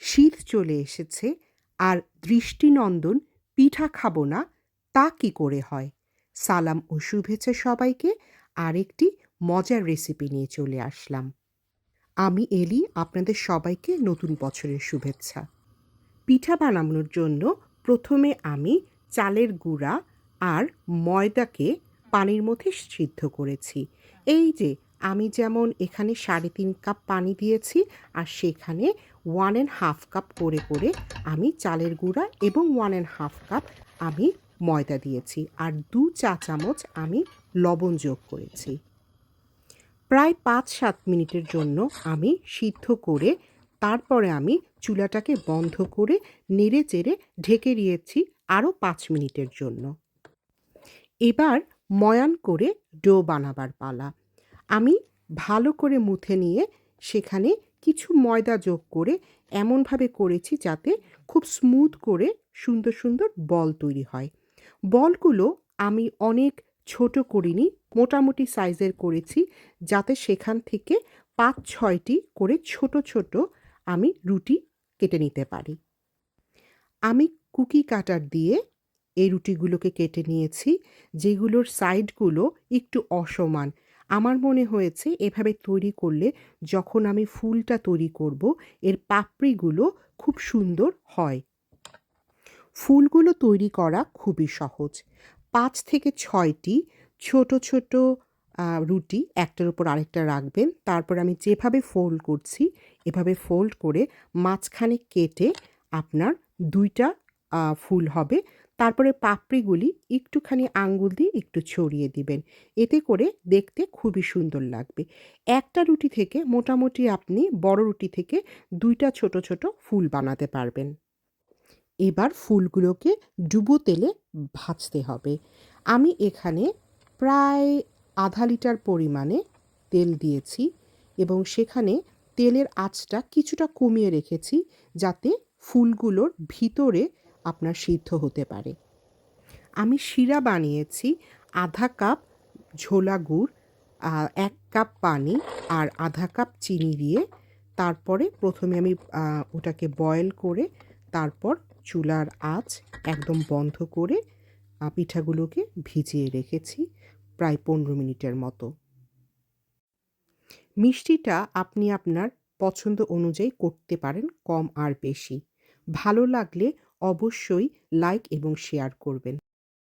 শীত চলে এসেছে, আর দৃষ্টিনন্দন পিঠা খাবো না তা কি করে হয়? সালাম ও শুভেচ্ছা সবাইকে। আরেকটি মজার রেসিপি নিয়ে চলে আসলাম। আমি এলি, আপনাদের সবাইকে নতুন বছরের শুভেচ্ছা। পিঠা বানানোর জন্য প্রথমে আমি চালের গুঁড়া আর ময়দাকে পানির মধ্যে সিদ্ধ করেছি। এই যে আমি যেমন এখানে 3.5 কাপ পানি দিয়েছি, আর সেখানে 1.5 কাপ করে করে আমি চালের গুঁড়া এবং 1.5 কাপ আমি ময়দা দিয়েছি, আর 2 চা চামচ আমি লবণ যোগ করেছি। প্রায় 5-7 মিনিটের জন্য আমি সিদ্ধ করে তারপরে আমি চুলাটাকে বন্ধ করে নেড়ে চেড়ে ঢেকে দিয়েছি আরও 5 মিনিটের জন্য। এবার ময়ান করে ডো বানাবার পালা। আমি ভালো করে মুথে নিয়ে সেখানে কিছু ময়দা যোগ করে এমনভাবে করেছি যাতে খুব স্মুথ করে সুন্দর সুন্দর বল তৈরি হয়। বলগুলো আমি অনেক ছোট করিনি, মোটামুটি সাইজের করেছি, যাতে সেখান থেকে 5-6টি করে ছোট ছোট আমি রুটি কেটে নিতে পারি। আমি কুকি কাটার দিয়ে এই রুটিগুলোকে কেটে নিয়েছি, যেগুলোর সাইডগুলো একটু অসমান। আমার মনে হয়েছে এভাবে তৈরি করলে যখন আমি ফুলটা তৈরি করব, এর পাপড়িগুলো খুব সুন্দর হয়। ফুলগুলো তৈরি করা খুবই সহজ। 5 থেকে 6টি ছোট ছোট রুটি একটার উপর আরেকটা রাখবেন। তারপর আমি যেভাবে ফোল্ড করছি, এভাবে ফোল্ড করে মাঝখানে কেটে আপনার 2টা ফুল হবে। তারপরে পাপড়িগুলি একটুখানি আঙ্গুল দিয়ে একটু ছড়িয়ে দিবেন। এতে করে দেখতে খুবই সুন্দর লাগবে। একটা রুটি থেকে মোটামুটি আপনি বড় রুটি থেকে 2টা ছোট ছোট ফুল বানাতে পারবেন। এবার ফুলগুলোকে ডুবো তেলে ভাজতে হবে। আমি এখানে প্রায় আধা লিটার পরিমাণে তেল দিয়েছি, এবং সেখানে তেলের আঁচটা কিছুটা কমিয়ে রেখেছি যাতে ফুলগুলোর ভিতরে আপনার সিদ্ধ হতে পারে। আমি শিরা বানিয়েছি আধা কাপ ঝোলা গুড়, 1 কাপ পানি আর আধা কাপ চিনি দিয়ে। তারপরে প্রথমে আমি ওটাকে বয়েল করে তারপর চুলার আঁচ একদম বন্ধ করে পিঠাগুলোকে ভিজিয়ে রেখেছি প্রায় 15 মিনিটের মতো। মিষ্টিটা আপনি আপনার পছন্দ অনুযায়ী করতে পারেন, কম আর বেশি। ভালো লাগলে অবশ্যই লাইক এবং শেয়ার করবেন।